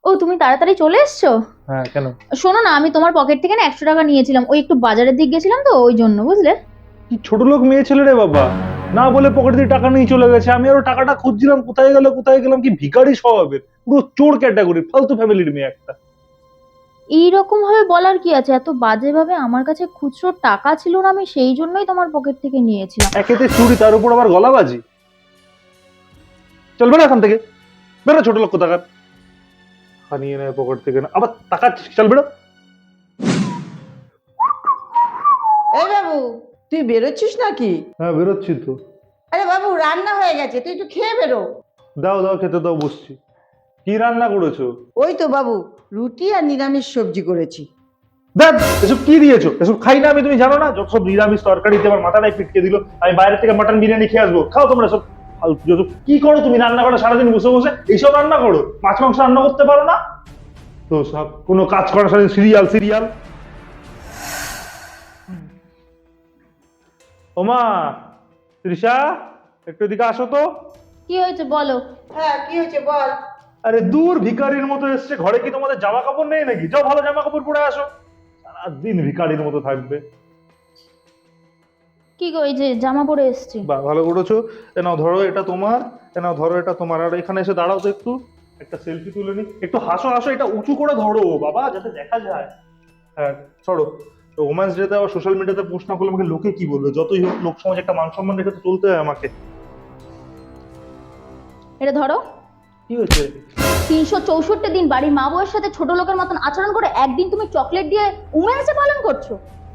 ও তুমি তাড়াতাড়ি চলে এসছো? হ্যাঁ, কেন? শোনো না, আমি তোমার পকেট থেকে না 100 টাকা নিয়েছিলাম, ওই একটু বাজারের দিক গেছিলাম তো ওই জন্য, বুঝলে? কি ছোট লোক মেয়ে ছেলে রে বাবা, না বলে পকেট দিয়ে টাকা নিয়ে চলে গেছে। আমি আরো টাকাটা খুঁজছিলাম কোথায় গেল কোথায় গেলাম। কি ভিখারি স্বভাবের, পুরো চোর ক্যাটাগরির ফালতু ফ্যামিলির মেয়ে একটা। এইরকম ভাবে বলার কি আছে? এত বাজে ভাবে আমার কাছে খুচরো টাকা ছিল না, আমি সেই জন্যই তোমার পকেট থেকে নিয়েছিলাম। একেতে চুরি, তার উপর আবার গলাবাজি। চল বেরো এখান থেকে, বেরো ছোট লোক কোথাকার। নিয়ে নেয় পকেট থেকে, না আবার টাকা। চল বেরো। এই বাবু, তুই বেরোচ্ছিস নাকি? হ্যাঁ বেরোচ্ছি তো। আরে বাবু, রান্না হয়ে গেছে, তুই একটু খেয়ে বেরো। দাও দাও খেতে দাও, বসছি। কি রান্না করেছো? ওই তো বাবু, রুটি আর নিরামিষ সবজি করেছি। দেখ এসব কি দিয়েছো, এসব খাই না আমি, তুমি জানো না? যত সব নিরামিষ তরকারিতে আমার মাথাটাই পিটকে দিল। আমি বাইরে থেকে মাটন বিরিয়ানি খেয়ে আসবো, খাও তোমরা সব। যত কি করো তুমি, রান্না করো সারাদিন বসে বসে, এইসব রান্না করো? মাছ মাংস রান্না করতে পারো না তো? সব কোনো কাজ করার সারাদিন সিরিয়াল সিরিয়াল। ওমা, তৃষা, একটু এদিকে আসো তো। কি হয়েছে বলো? হ্যাঁ, কি হয়েছে বল। আরে দূর, ভিখারির মতো এসছে ঘরে। কি তোমাদের জামা কাপড় নেই নাকি? যাও ভালো জামা কাপড় পরে আসো। সারাদিন ভিখারির মতো থাকবে। কি গো, এই যে জামা পরে এসেছি। বাহ, ভালো করেছো। এ নাও ধরো, এটা তোমার। এ নাও ধরো, এটা তোমার। আর এখানে এসে দাঁড়াও তো একটু, একটা সেলফি তুলে নি। একটু হাসো হাসো, এটা উঁচু করে ধরো বাবা, যাতে দেখা যায়। হ্যাঁ সরো। রোম্যান্স ডেতে আবার সোশ্যাল মিডিয়াতে পোস্ট না করলে আমাকে লোকে কি বলবে? যতই হোক লোক সমাজ একটা মান সম্মান রেখে তো চলতে হয় আমাকে। এটা ধরো। কি হয়েছে? 364 দিন বাড়ির মা বউয়ের সাথে ছোট লোকের মতন আচরণ করে একদিন তুমি চকলেট দিয়ে উমেন্স ডে পালন করছো।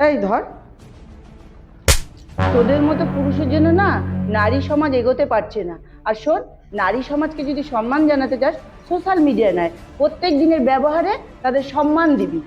এই ধর, তোদের মতো পুরুষের জন্য না নারী সমাজ এগোতে পারছে না। আর শোন, নারী সমাজকে যদি সম্মান জানাতে চাস, সোশ্যাল মিডিয়া নয়, প্রত্যেক দিনের ব্যবহারে তাদের সম্মান দিবি।